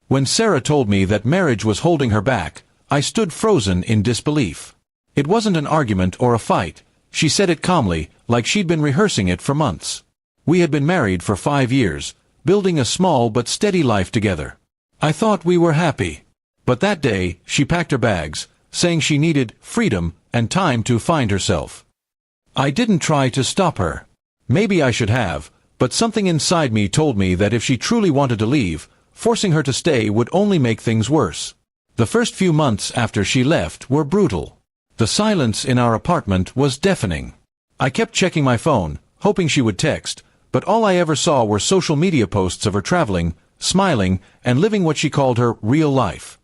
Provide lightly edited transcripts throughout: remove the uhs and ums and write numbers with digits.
When Sarah told me that marriage was holding her back, I stood frozen in disbelief. It wasn't an argument or a fight. She said it calmly, like she'd been rehearsing it for months. We had been married for 5 years, building a small but steady life together. I thought we were happy. But that day, she packed her bags, saying she needed freedom and time to find herself. I didn't try to stop her. Maybe I should have, but something inside me told me that if she truly wanted to leave, forcing her to stay would only make things worse. The first few months after she left were brutal. The silence in our apartment was deafening. I kept checking my phone, hoping she would text, but all I ever saw were social media posts of her traveling, smiling, and living what she called her real life.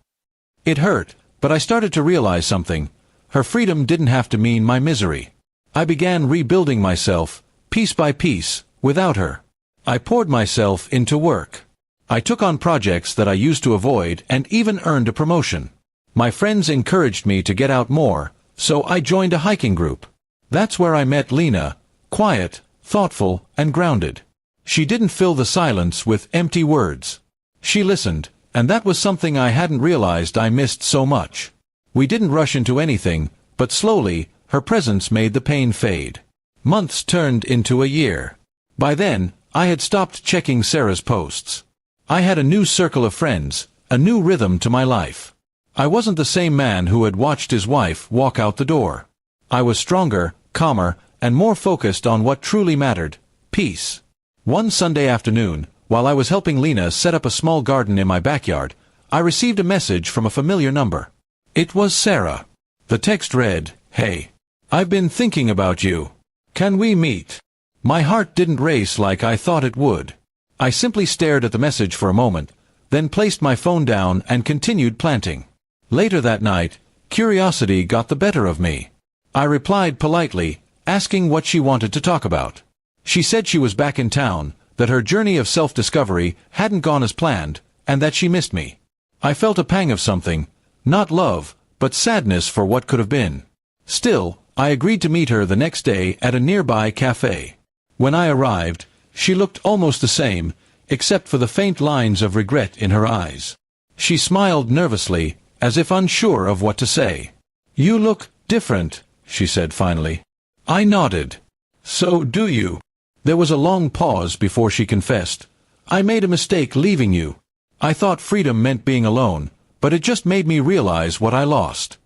It hurt, but I started to realize something. Her freedom didn't have to mean my misery. I began rebuilding myself, piece by piece, without her. I poured myself into work. I took on projects that I used to avoid and even earned a promotion. My friends encouraged me to get out more, so I joined a hiking group. That's where I met Lena, quiet, thoughtful, and grounded. She didn't fill the silence with empty words. She listened, and that was something I hadn't realized I missed so much. We didn't rush into anything, but slowly, her presence made the pain fade. Months turned into a year. By then, I had stopped checking Sarah's posts. I had a new circle of friends, a new rhythm to my life. I wasn't the same man who had watched his wife walk out the door. I was stronger, calmer, and more focused on what truly mattered: peace. One Sunday afternoon, while I was helping Lena set up a small garden in my backyard, I received a message from a familiar number. It was Sarah. The text read, "Hey, I've been thinking about you. Can we meet?" My heart didn't race like I thought it would. I simply stared at the message for a moment, then placed my phone down and continued planting. Later that night, curiosity got the better of me. I replied politely, asking what she wanted to talk about. She said she was back in town, that her journey of self-discovery hadn't gone as planned, and that she missed me. I felt a pang of something, not love, but sadness for what could have been. Still, I agreed to meet her the next day at a nearby cafe. When I arrived, she looked almost the same, except for the faint lines of regret in her eyes. She smiled nervously, as if unsure of what to say. "You look different," she said finally. I nodded. "So do you." There was a long pause before she confessed. "I made a mistake leaving you. I thought freedom meant being alone, but it just made me realize what I lost."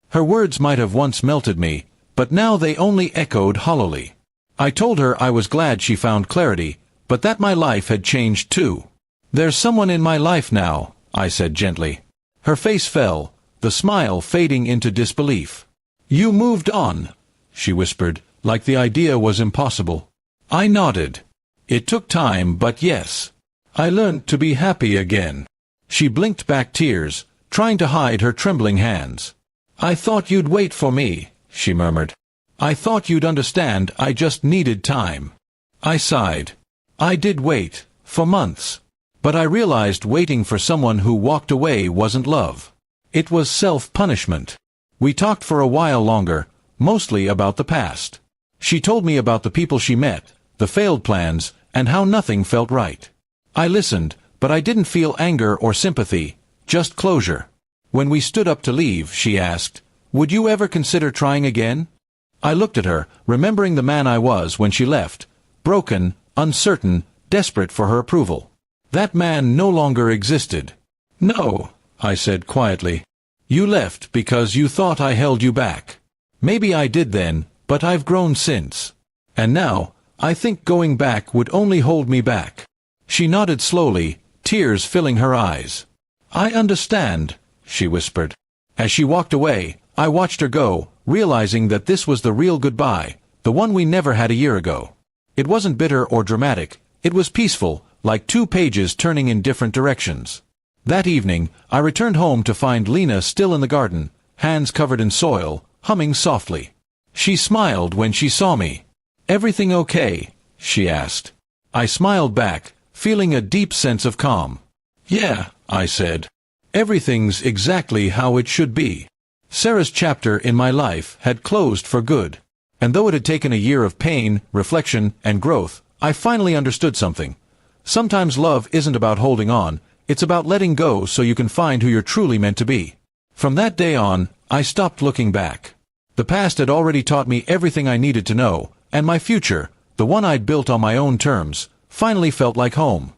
Her words might have once melted me, but now they only echoed hollowly. I told her I was glad she found clarity, but that my life had changed too. "There's someone in my life now," I said gently. Her face fell, the smile fading into disbelief. "You moved on," she whispered, like the idea was impossible. I nodded. "It took time, but yes. I learned to be happy again." She blinked back tears, trying to hide her trembling hands. "I thought you'd wait for me," she murmured. "I thought you'd understand I just needed time." I sighed. I did wait, for months. But I realized waiting for someone who walked away wasn't love. It was self-punishment. We talked for a while longer, mostly about the past. She told me about the people she met, the failed plans, and how nothing felt right. I listened, but I didn't feel anger or sympathy, just closure. When we stood up to leave, she asked, "Would you ever consider trying again?" I looked at her, remembering the man I was when she left, broken, uncertain, desperate for her approval. That man no longer existed. "No," I said quietly. "You left because you thought I held you back. Maybe I did then, but I've grown since. And now, I think going back would only hold me back." She nodded slowly, tears filling her eyes. "I understand," she whispered. As she walked away, I watched her go, realizing that this was the real goodbye, the one we never had a year ago. It wasn't bitter or dramatic, it was peaceful, like two pages turning in different directions. That evening, I returned home to find Lena still in the garden, hands covered in soil, humming softly. She smiled when she saw me. "Everything okay?" she asked. I smiled back, feeling a deep sense of calm. "Yeah," I said. "Everything's exactly how it should be." Sarah's chapter in my life had closed for good. And though it had taken a year of pain, reflection, and growth, I finally understood something. Sometimes love isn't about holding on, It's about letting go so you can find who you're truly meant to be. From that day on, I stopped looking back. The past had already taught me everything I needed to know, and my future, the one I'd built on my own terms, finally felt like home.